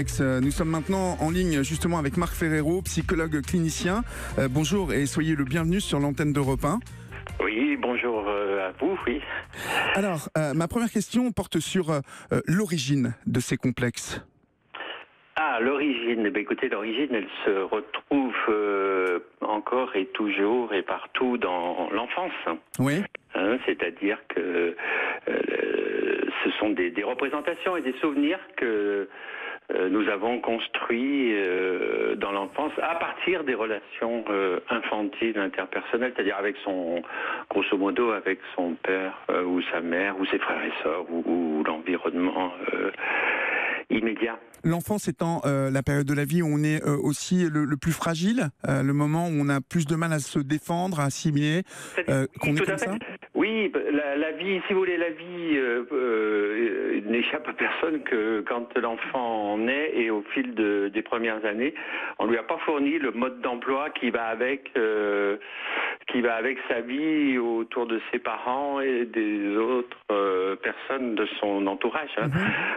Nous sommes maintenant en ligne justement avec Marc Ferrero, psychologue clinicien. Bonjour et soyez le bienvenu sur l'antenne d'Europe 1. Oui, bonjour à vous, oui. Alors, ma première question porte sur l'origine de ces complexes. Ah, l'origine. Écoutez, l'origine, elle se retrouve encore et toujours et partout dans l'enfance. Oui. C'est-à-dire que ce sont des représentations et des souvenirs que nous avons construits dans l'enfance à partir des relations infantiles, interpersonnelles, c'est-à-dire avec grosso modo, avec son père ou sa mère ou ses frères et sœurs ou l'environnement immédiat. L'enfance étant la période de la vie où on est aussi le plus fragile, le moment où on a plus de mal à se défendre, à assimiler, qu'on est comme ça. Oui, la vie, si vous voulez, la vie n'échappe à personne que quand l'enfant naît et au fil des premières années, on lui a pas fourni le mode d'emploi qui va avec sa vie autour de ses parents et des autres personnes de son entourage.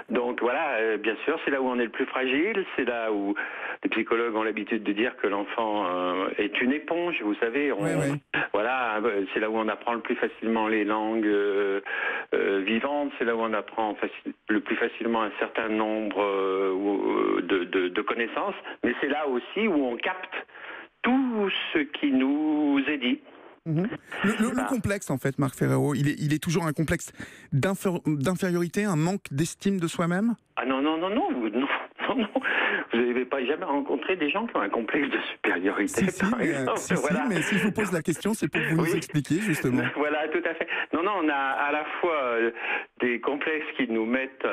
Donc voilà, bien sûr, c'est là où on est le plus fragile, c'est là où les psychologues ont l'habitude de dire que l'enfant est une éponge, vous savez. Voilà, c'est là où on apprend le plus facilement les langues vivantes, c'est là où on apprend le plus facilement un certain nombre de connaissances, mais c'est là aussi où on capte tout ce qui nous est dit. Le complexe, en fait, Marc Ferrero, il est toujours un complexe d'infériorité, un manque d'estime de soi-même ? Ah non. Vous n'avez pas jamais rencontré des gens qui ont un complexe de supériorité, par exemple. Mais si je vous pose la question, c'est pour que vous nous expliquiez, justement. Voilà, tout à fait. Non, on a à la fois des complexes qui nous mettent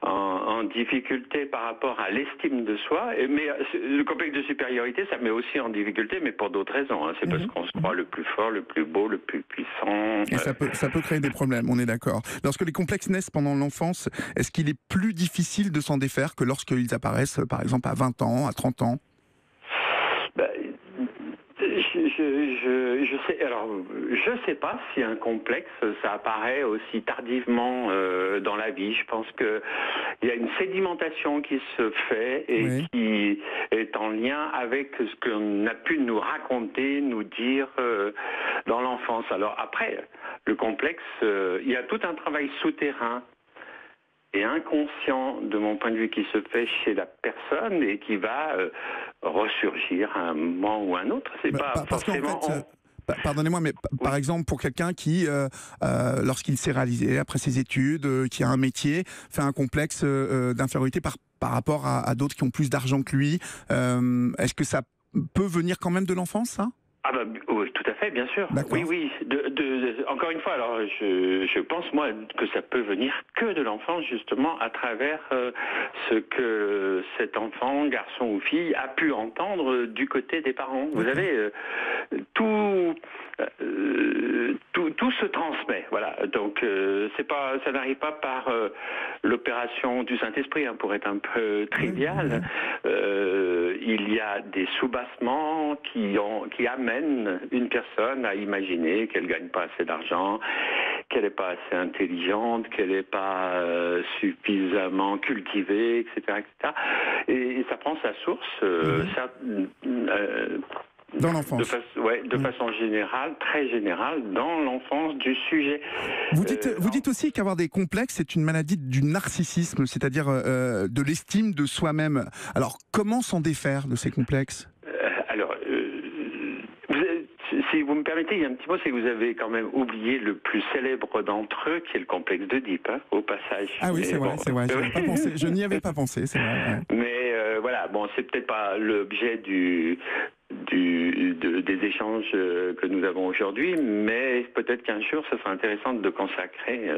en difficulté par rapport à l'estime de soi, mais le complexe de supériorité, ça met aussi en difficulté, mais pour d'autres raisons. C'est parce qu'on se croit le plus fort, le plus beau, le plus puissant. Et ça peut créer des problèmes, on est d'accord. Lorsque les complexes naissent pendant l'enfance, est-ce qu'il est plus difficile de s'en défaire que lorsqu'ils apparaissent, par exemple, à 20 ans, à 30 ans ? Je sais pas si un complexe, ça apparaît aussi tardivement dans la vie. Je pense que il y a une sédimentation qui se fait et qui est en lien avec ce qu'on a pu nous raconter, nous dire dans l'enfance. Alors après, le complexe, il y a tout un travail souterrain et inconscient, de mon point de vue, qui se fait chez la personne et qui va ressurgir à un moment ou à un autre. C'est pas forcément... Pardonnez-moi, mais par exemple, pour quelqu'un qui, lorsqu'il s'est réalisé après ses études, qui a un métier, fait un complexe d'infériorité par rapport à d'autres qui ont plus d'argent que lui, est-ce que ça peut venir quand même de l'enfance, ça ? Oui, tout à fait, bien sûr. D'accord. Oui. Encore une fois, alors je pense moi que ça peut venir que de l'enfance, justement, à travers ce que cet enfant, garçon ou fille, a pu entendre du côté des parents. Vous savez, tout se transmet. Voilà. Donc ça n'arrive pas par l'opération du Saint-Esprit, pour être un peu trivial. Il y a des soubassements qui amènent une personne à imaginer qu'elle ne gagne pas assez d'argent, qu'elle n'est pas assez intelligente, qu'elle n'est pas suffisamment cultivée, etc. Et ça prend sa source dans l'enfance. De façon générale, très générale, dans l'enfance du sujet. Vous dites aussi qu'avoir des complexes, c'est une maladie du narcissisme, c'est-à-dire de l'estime de soi-même. Alors, comment s'en défaire de ces complexes ? Si vous me permettez, il y a un petit mot, c'est que vous avez quand même oublié le plus célèbre d'entre eux, qui est le complexe d'Oedipe, au passage. Ah oui, c'est vrai. Je n'y avais pas pensé, c'est vrai. Ouais. Mais c'est peut-être pas l'objet des échanges que nous avons aujourd'hui, mais peut-être qu'un jour, ce sera intéressant de consacrer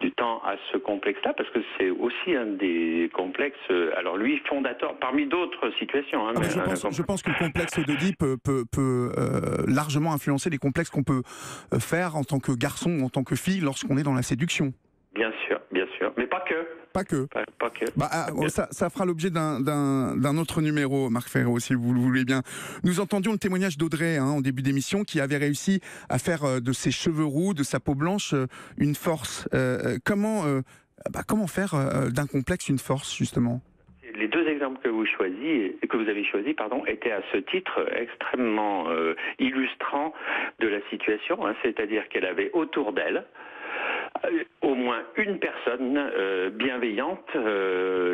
du temps à ce complexe-là, parce que c'est aussi un des complexes, alors lui, fondateur, parmi d'autres situations. Je pense que le complexe d'Oedipe peut largement influencer les complexes qu'on peut faire en tant que garçon ou en tant que fille lorsqu'on est dans la séduction. Bien sûr, mais pas que. Pas que. Pas que. Ça fera l'objet d'un autre numéro, Marc Ferrero, si vous le voulez bien. Nous entendions le témoignage d'Audrey en début d'émission, qui avait réussi à faire de ses cheveux roux, de sa peau blanche, une force. Comment faire d'un complexe une force, justement ? les deux exemples que vous avez choisis, étaient à ce titre extrêmement illustrants de la situation, hein, c'est-à-dire qu'elle avait autour d'elle au moins une personne bienveillante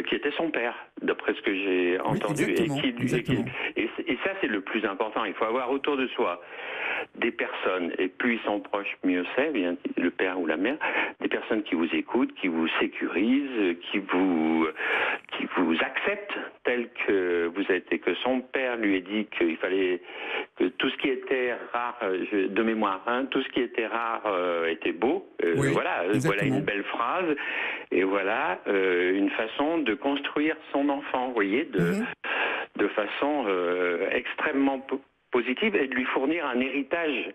qui était son père, d'après ce que j'ai entendu. Et ça, c'est le plus important. Il faut avoir autour de soi des personnes, et plus ils sont proches, mieux c'est, bien le père ou la mère, des personnes qui vous écoutent, qui vous sécurisent, qui vous acceptent tel que vous êtes, et que son père lui ait dit qu'il fallait que tout ce qui était rare, de mémoire, hein, tout ce qui était rare était beau. Voilà une belle phrase, et voilà une façon de construire son enfant, vous voyez, de façon extrêmement positive, et de lui fournir un héritage.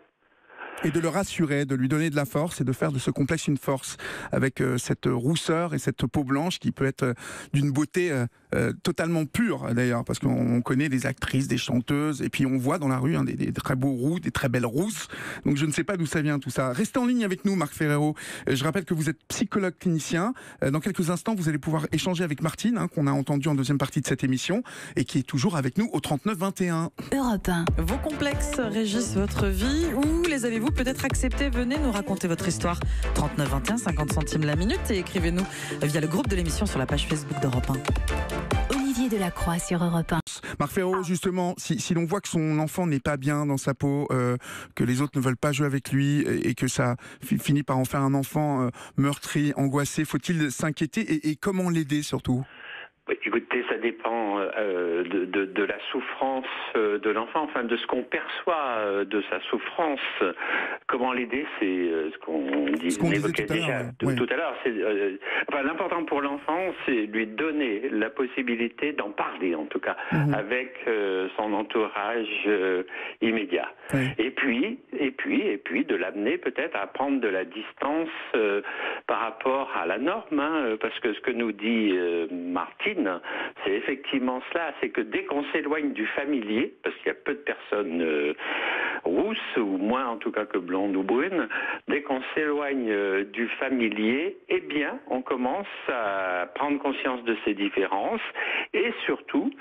Et de le rassurer, de lui donner de la force et de faire de ce complexe une force, avec cette rousseur et cette peau blanche qui peut être d'une beauté totalement pure d'ailleurs, parce qu'on connaît des actrices, des chanteuses, et puis on voit dans la rue des très beaux roux, des très belles rousses, donc je ne sais pas d'où ça vient tout ça. Restez en ligne avec nous, Marc Ferrero. Je rappelle que vous êtes psychologue clinicien. Dans quelques instants, vous allez pouvoir échanger avec Martine, hein, qu'on a entendu en deuxième partie de cette émission, et qui est toujours avec nous au 39 21. Europe 1. Vos complexes régissent votre vie, ou les avez-vous peut-être acceptés? Venez nous raconter votre histoire. 39 21, 50 centimes la minute, et écrivez-nous via le groupe de l'émission sur la page Facebook d'Europe 1. Olivier Delacroix sur Europe 1. Marc Ferrero, justement, si l'on voit que son enfant n'est pas bien dans sa peau, que les autres ne veulent pas jouer avec lui, et que ça finit par en faire un enfant meurtri, angoissé, faut-il s'inquiéter, et comment l'aider surtout? Écoutez, ça dépend de la souffrance de l'enfant, enfin de ce qu'on perçoit de sa souffrance. Comment l'aider, c'est ce qu'on évoquait déjà tout à l'heure. L'important pour l'enfant, c'est lui donner la possibilité d'en parler, en tout cas, avec son entourage immédiat. Oui. Et puis de l'amener peut-être à prendre de la distance par rapport à la norme, hein, parce que ce que nous dit Martine, c'est effectivement cela, c'est que dès qu'on s'éloigne du familier, parce qu'il y a peu de personnes rousses, ou moins en tout cas que blondes ou brunes, dès qu'on s'éloigne du familier, eh bien, on commence à prendre conscience de ces différences, et surtout,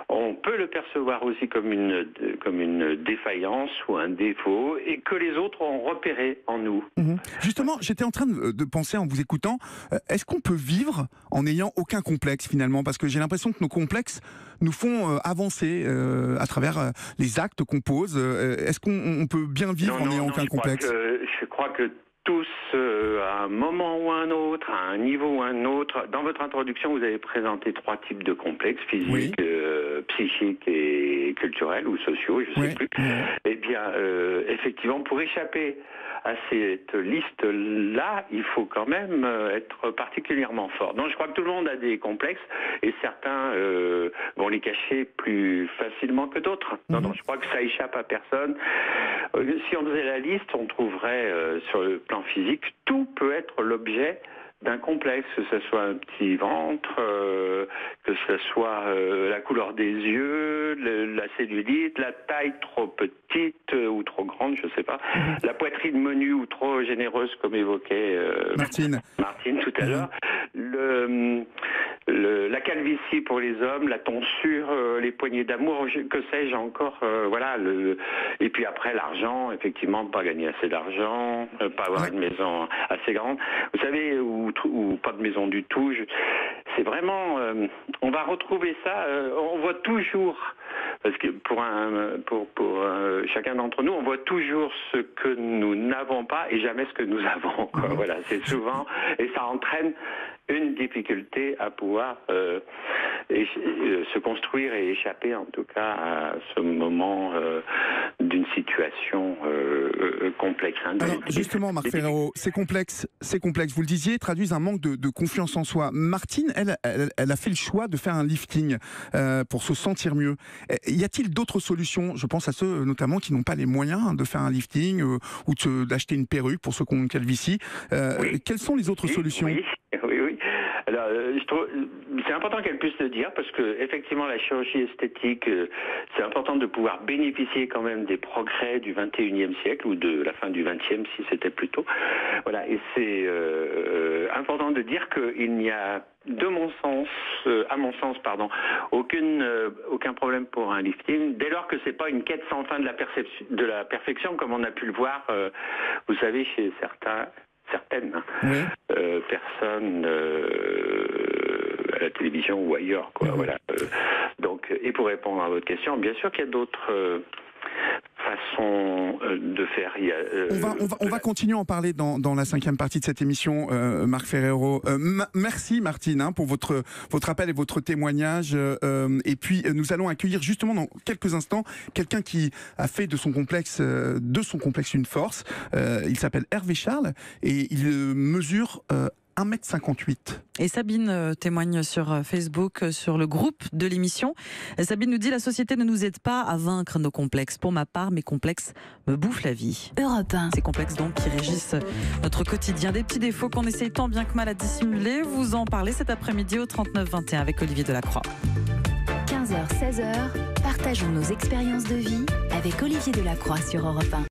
on peut le percevoir aussi comme une défaillance ou un défaut, et que les autres ont repéré en nous. Justement, j'étais en train de penser en vous écoutant, est-ce qu'on peut vivre en n'ayant aucun complexe finalement? Parce que j'ai l'impression que nos complexes nous font avancer à travers les actes qu'on pose. Est-ce qu'on peut bien vivre en n'ayant aucun complexe? Je crois que tous, à un moment ou un autre, à un niveau ou un autre, dans votre introduction, vous avez présenté 3 types de complexes, physiques, psychiques et culturels, ou sociaux, je ne sais plus. Eh bien, effectivement, pour échapper à cette liste-là, il faut quand même être particulièrement fort. Donc je crois que tout le monde a des complexes, et certains vont les cacher plus facilement que d'autres. Non, je crois que ça échappe à personne. Si on faisait la liste, on trouverait sur le plan physique, tout peut être l'objet d'un complexe, que ce soit un petit ventre, que ce soit la couleur des yeux, la cellulite, la taille trop petite ou trop grande, je ne sais pas, la poitrine menue ou trop généreuse, comme évoquait Martine tout à l'heure, la calvitie pour les hommes, la tonsure, les poignées d'amour, que sais-je encore, et puis après l'argent, effectivement, pas gagner assez d'argent, pas avoir une maison assez grande, vous savez, ou pas de maison du tout. C'est vraiment, on va retrouver ça. On voit toujours, parce que pour chacun d'entre nous, on voit toujours ce que nous n'avons pas et jamais ce que nous avons. Quoi. Voilà, c'est souvent, et ça entraîne une difficulté à pouvoir se construire et échapper, en tout cas, à ce moment d'une situation complexe. Alors, justement, Marc Ferrero, ces complexes, vous le disiez, traduisent un manque de confiance en soi. Martine, elle a fait le choix de faire un lifting pour se sentir mieux. Y a-t-il d'autres solutions? Je pense à ceux, notamment, qui n'ont pas les moyens de faire un lifting ou d'acheter une perruque pour ceux qui ont une calvitie. Quelles sont les autres solutions? Oui. Alors, c'est important qu'elle puisse le dire parce que effectivement, la chirurgie esthétique, c'est important de pouvoir bénéficier quand même des progrès du 21e siècle ou de la fin du 20e si c'était plus tôt. Voilà, et c'est important de dire qu'il n'y a à mon sens, aucun problème pour un lifting, dès lors que c'est pas une quête sans fin de la perfection, comme on a pu le voir, vous savez, chez certaines personnes à la télévision ou ailleurs, quoi. Voilà. Donc, et pour répondre à votre question, bien sûr qu'il y a d'autres façon de faire. On va continuer à en parler dans la 5e partie de cette émission, Marc Ferrero. Merci Martine pour votre appel et votre témoignage. Et puis nous allons accueillir justement dans quelques instants quelqu'un qui a fait de son complexe une force. Il s'appelle Hervé Charles et il mesure 1m58. Et Sabine témoigne sur Facebook, sur le groupe de l'émission. Sabine nous dit: la société ne nous aide pas à vaincre nos complexes. Pour ma part, mes complexes me bouffent la vie. Europe 1. Ces complexes donc qui régissent notre quotidien. Des petits défauts qu'on essaye tant bien que mal à dissimuler. Vous en parlez cet après-midi au 39-21 avec Olivier Delacroix. 15h, 16h, partageons nos expériences de vie avec Olivier Delacroix sur Europe 1.